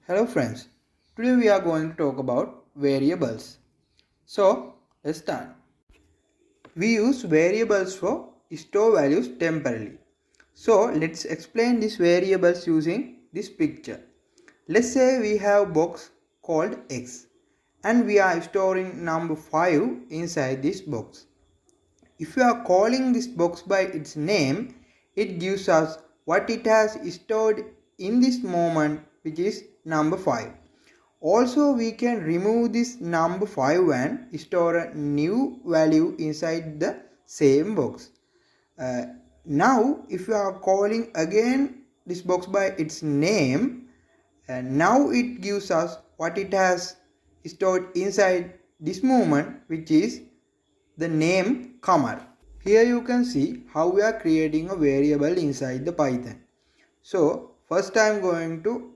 Hello friends, today we are going to talk about variables. So let's start. We use variables for store values temporarily. So let's explain these variables using this picture. Let's say we have a box called X and we are storing number 5 inside this box. If we are calling this box by its name, it gives us what it has stored in this moment, which is number 5. Also, we can remove this number 5 and store a new value inside the same box. Now, if you are calling again this box by its name, now it gives us what it has stored inside this moment, which is the name Kamar. Here you can see how we are creating a variable inside the Python. So first I am going to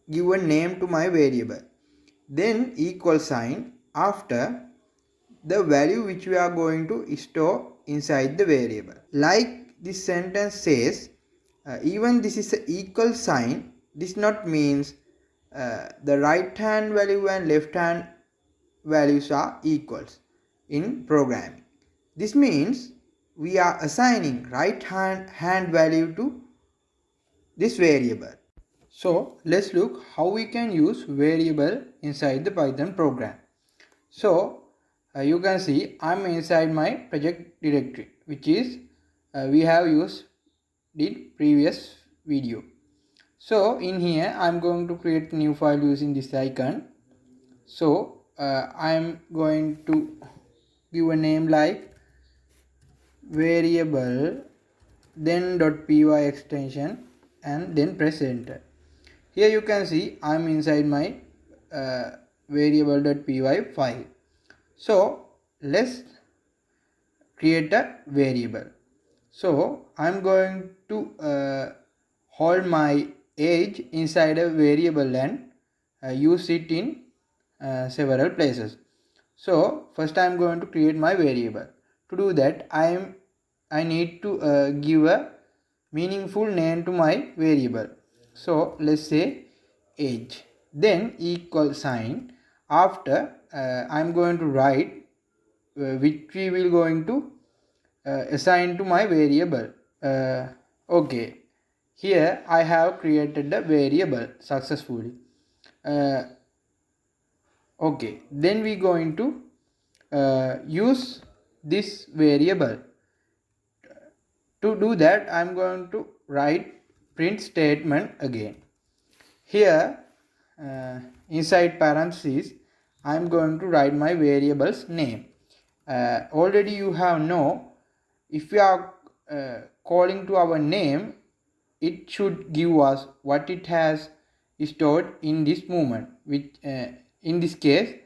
give a name to my variable, then equal sign after the value which we are going to store inside the variable. Like this sentence says, even this is an equal sign, this not means the right hand value and left hand values are equals in programming. This means we are assigning right hand value to this variable. So let's look how we can use variable inside the Python program. So you can see I'm inside my project directory, which is we have used in previous video. So in here I'm going to create a new file using this icon. So I'm going to give a name like variable, then .py extension, and then press enter. Here you can see I'm inside my variable.py file. So let's create a variable. So I'm going to hold my age inside a variable and use it in several places. So first I'm going to create my variable. To do that I need to give a meaningful name to my variable. So let's say age, then equal sign after I'm going to write which we will going to assign to my variable. Okay, here I have created a variable successfully. Okay, then we going to use this variable. To do that I'm going to write print statement again. Here inside parentheses I'm going to write my variable's name. Already you have know, if we are calling to our name, it should give us what it has stored in this moment, which in this case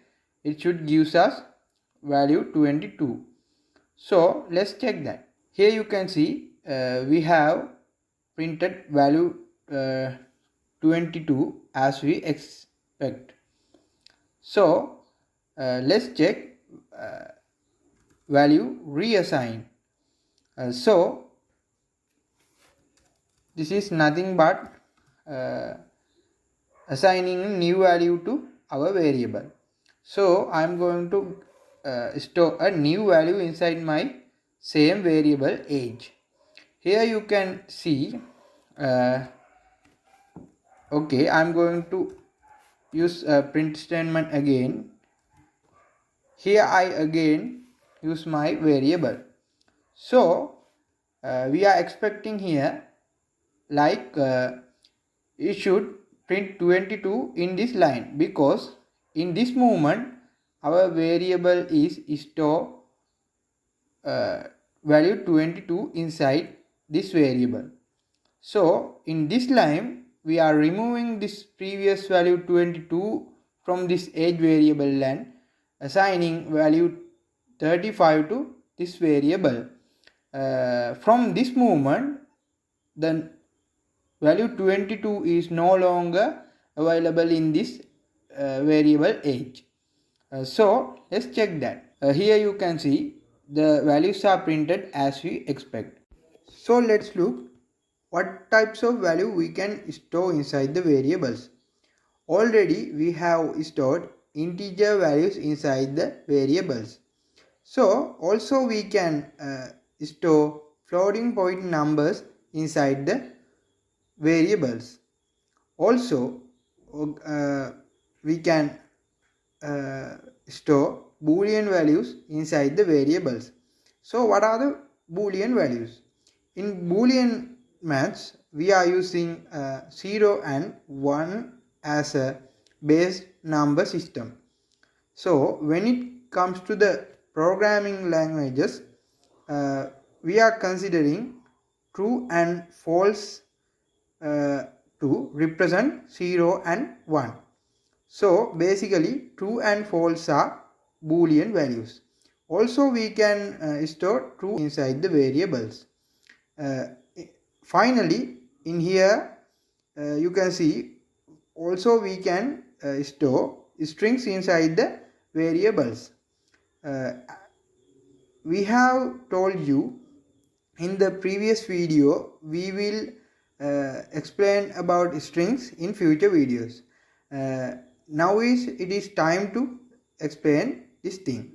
it should give us value 22. So let's check that. Here you can see we have printed value 22 as we expect. So let's check value reassign. So this is nothing but assigning new value to our variable. So I am going to store a new value inside my same variable age. Here you can see okay, I'm going to use a print statement again. Here I again use my variable. So we are expecting here like it should print 22 in this line, because in this moment our variable is store value 22 inside this variable. So in this line we are removing this previous value 22 from this age variable and assigning value 35 to this variable. From this moment the value 22 is no longer available in this variable age. So let's check that. Here you can see the values are printed as we expect. So let's look what types of value we can store inside the variables. Already we have stored integer values inside the variables. So also we can store floating point numbers inside the variables. Also we can store Boolean values inside the variables. So what are the Boolean values? In Boolean maths, we are using 0 and 1 as a base number system. So when it comes to the programming languages, we are considering true and false to represent 0 and 1. So basically true and false are Boolean values. Also we can store true inside the variables. Finally in here you can see also we can store strings inside the variables. We have told you in the previous video we will explain about strings in future videos. Now it is time to explain this thing.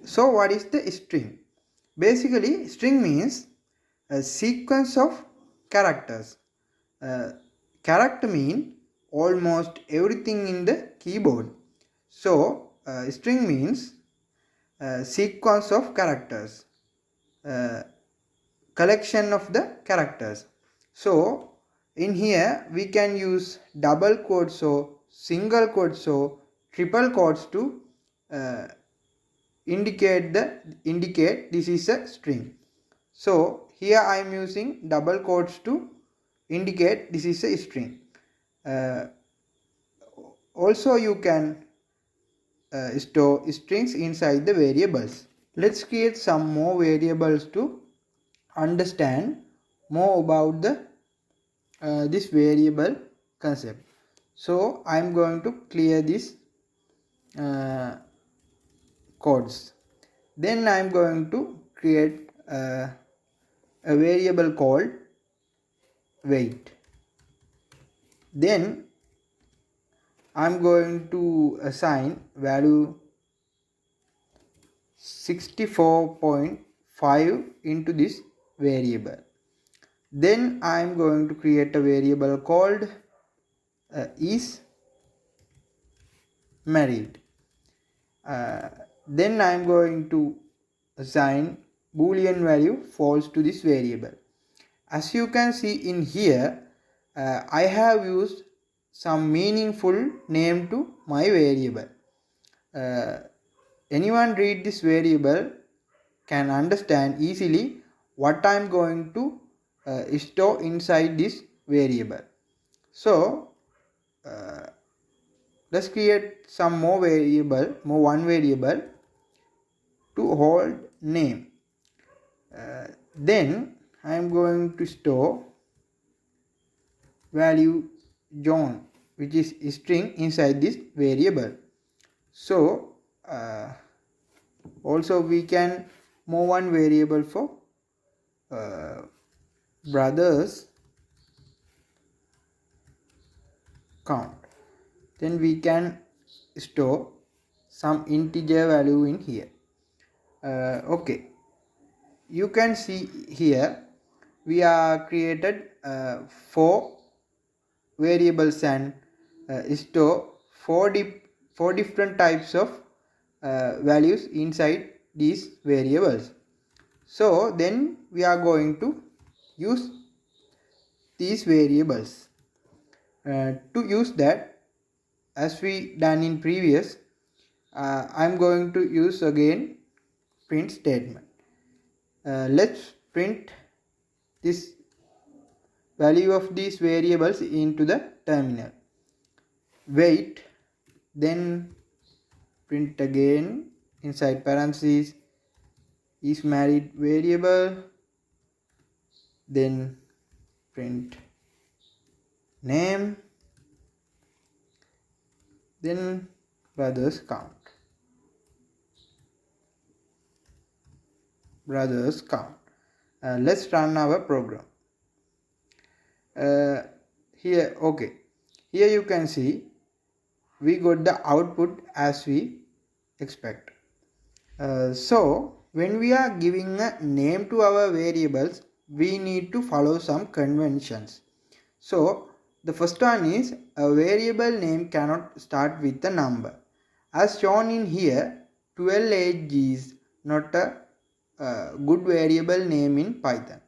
So what is the string? Basically string means a sequence of characters. Character mean almost everything in the keyboard. So string means sequence of characters, collection of the characters. So in here we can use double quotes or single quotes or triple quotes to indicate this is a string. So here I am using double quotes to indicate this is a string. Also you can store strings inside the variables. Let's create some more variables to understand more about the this variable concept. So I am going to clear this codes. Then I am going to create a variable called weight. Then I am going to assign value 64.5 into this variable. Then I am going to create a variable called is married. Then I am going to assign Boolean value false to this variable. As you can see in here, I have used some meaningful name to my variable. Anyone read this variable can understand easily what I am going to store inside this variable. So let's create some more one variable to hold name. Then I am going to store value John, which is a string inside this variable. So also we can move one variable for brothers count. Then we can store some integer value in here. Okay, you can see here we are created 4 variables and store 4 different types of values inside these variables. So then we are going to use these variables. To use that, as we done in previous, I am going to use again print statement. Let's print this value of these variables into the terminal. Wait, then print again inside parentheses is married variable, then print name, then brothers count. Let's run our program. here okay, here you can see we got the output as we expect. So when we are giving a name to our variables, we need to follow some conventions. So the first one is a variable name cannot start with a number. As shown in here, 12age is not a good variable name in Python.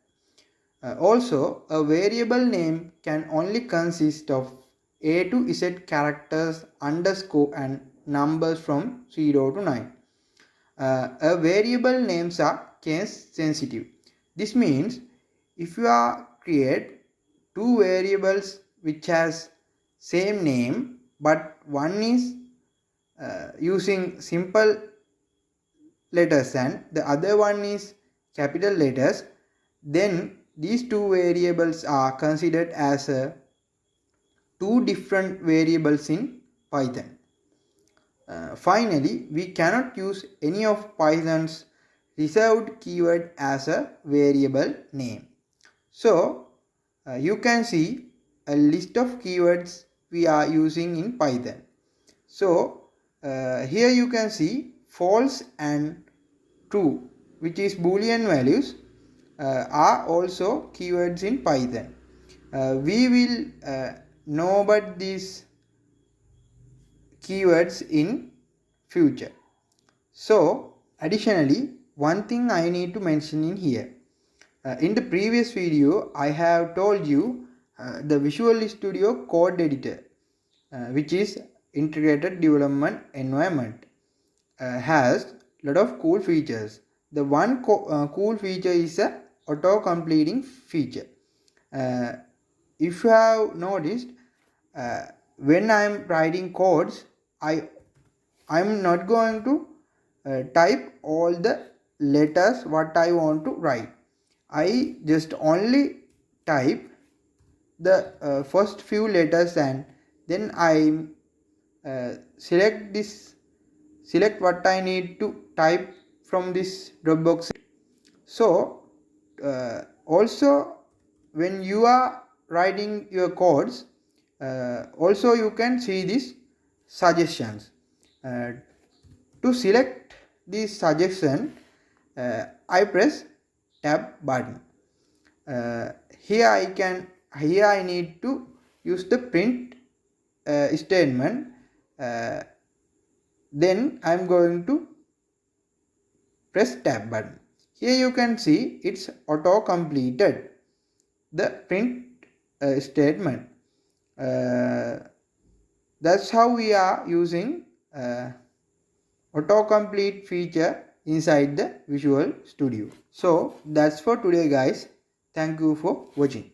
Also, a variable name can only consist of A to Z characters, underscore and numbers from 0 to 9. A variable names are case sensitive. This means if you are create two variables which has same name but one is using simple letters and the other one is capital letters, then these two variables are considered as two different variables in Python. Finally, we cannot use any of Python's reserved keyword as a variable name. So, you can see a list of keywords we are using in Python. So, here you can see false and true, which is Boolean values, are also keywords in Python. We will know about these keywords in future. So additionally, one thing I need to mention in here. In the previous video, I have told you the Visual Studio code editor, which is integrated development environment, has lot of cool features. The one cool feature is a auto completing feature. If you have noticed, when I am writing codes, I'm not going to type all the letters what I want to write. I just only type the first few letters and then I select what I need to type from this drop box. So also when you are writing your codes, also you can see these suggestions. To select this suggestion, I press tab button. Here I need to use the print statement. Then I am going to press tab button. Here you can see it's auto completed the print statement. That's how we are using autocomplete feature inside the Visual Studio. So that's for today guys. Thank you for watching.